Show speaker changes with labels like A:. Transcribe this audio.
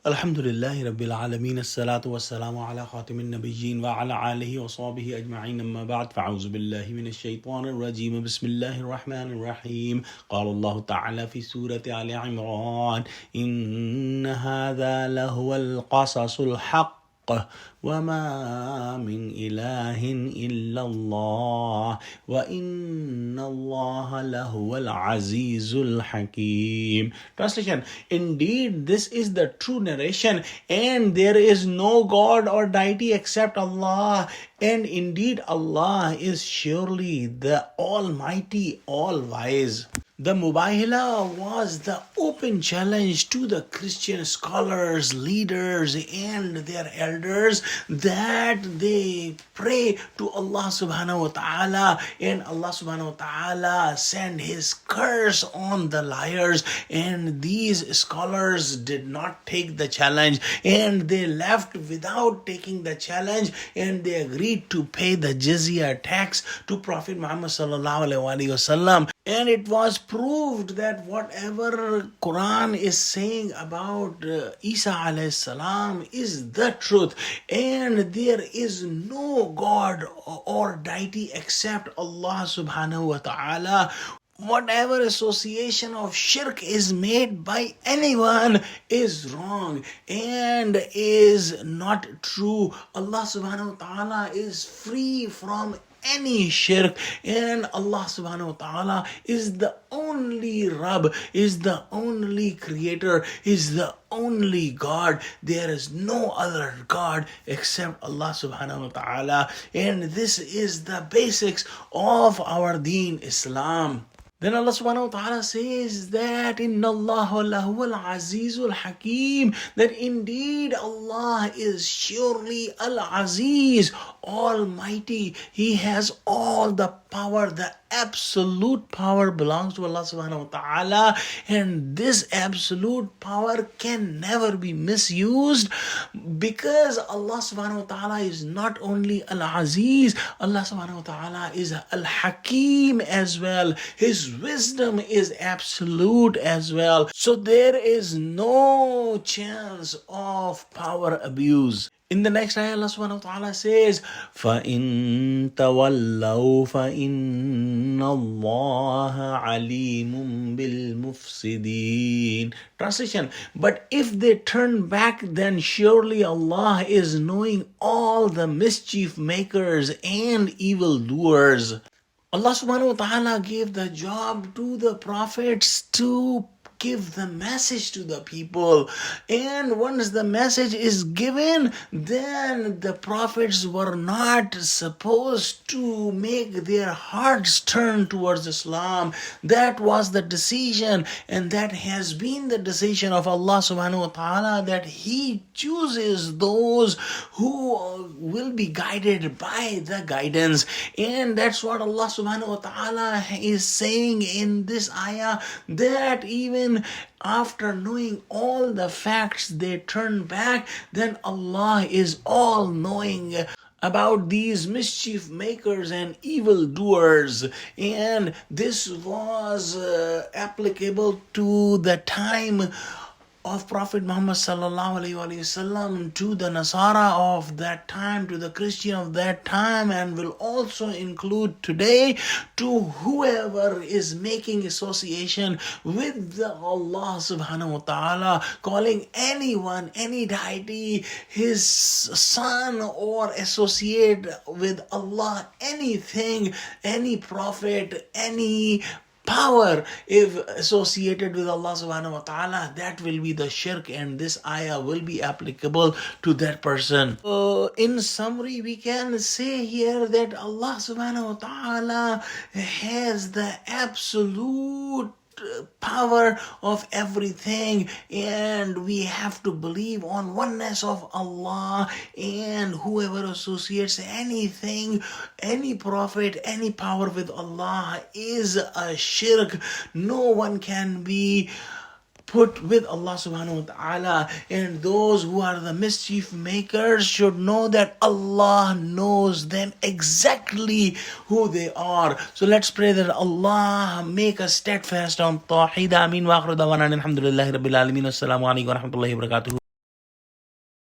A: Alhamdulillahi Rabbil Alameen, As-salatu was-salamu ala khatimin nabiyyin wa ala alihi wa sahbihi ajma'in, amma ba'd, fa'auzu billahi minash shaitanir rajim, bismillahir rahmanir rahim. Qala Allah ta'ala fi Surah Al-E-Imran, inna hadha lahuwal qasasul haqq وما من إله إلا الله وإن الله لهو العزيز الحكيم. Translation: Indeed, this is the true narration, and there is no God or deity except Allah. And indeed, Allah is surely the Almighty, All-Wise. The Mubahala was the open challenge to the Christian scholars, leaders, and their elders that they pray to Allah subhanahu wa ta'ala, and Allah subhanahu wa ta'ala send his curse on the liars. And these scholars did not take the challenge, and they left without taking the challenge, and they agreed to pay the jizya tax to Prophet Muhammad sallallahu alaihi wasallam. And it was proved that whatever Quran is saying about Isa alayhi salam is the truth, and there is no God or deity except Allah subhanahu wa ta'ala. Whatever association of shirk is made by anyone is wrong and is not true. Allah subhanahu wa ta'ala is free from any shirk, and Allah subhanahu wa ta'ala is the only Rabb, is the only creator, is the only God. There is no other God except Allah subhanahu wa ta'ala, and this is the basics of our deen, Islam. Then Allah subhanahu wa ta'ala says that Inna Allah lahuwal azizul hakim, that indeed Allah is surely al-aziz, almighty. He has all the power. The absolute power belongs to Allah subhanahu wa ta'ala, and this absolute power can never be misused, because Allah subhanahu wa ta'ala is not only al-aziz, Allah subhanahu wa ta'ala is al-hakim as well. His wisdom is absolute as well. So there is no chance of power abuse. In the next ayah, Allah subhanahu wa ta'ala says, فَإِن تَوَلَّوْا فَإِنَّ اللَّهَ عَلِيمٌ بِالْمُفْسِدِينَ. Translation: But if they turn back, then surely Allah is knowing all the mischief makers and evildoers. Allah subhanahu wa ta'ala gave the job to the prophets to give the message to the people, and once the message is given, then the prophets were not supposed to make their hearts turn towards Islam. That was the decision, and that has been the decision of Allah subhanahu wa ta'ala, that He chooses those who will be guided by the guidance. And that's what Allah subhanahu wa ta'ala is saying in this ayah, that even after knowing all the facts they turn back, then Allah is all knowing about these mischief makers and evildoers. And this was applicable to the time of Prophet Muhammad sallallahu alaihi wasallam, to the Nasara of that time, to the Christian of that time, and will also include today to whoever is making association with the Allah subhanahu wa ta'ala, calling anyone, any deity, his son, or associate with Allah anything, any prophet, any power if associated with Allah subhanahu wa ta'ala, that will be the shirk, and this ayah will be applicable to that person. In summary, we can say here that Allah subhanahu wa ta'ala has the absolute power of everything, and we have to believe on oneness of Allah, and whoever associates anything, any prophet, any power with Allah is a shirk. No one can be put with Allah subhanahu wa ta'ala, and those who are the mischief makers should know that Allah knows them exactly who they are. So let's pray that Allah make us steadfast on Tawheed. Ameen wa akhiru da'wana alhamdulillahi rabbil alameen. Assalamu alaikum wa rahmatullahi wa barakatuh.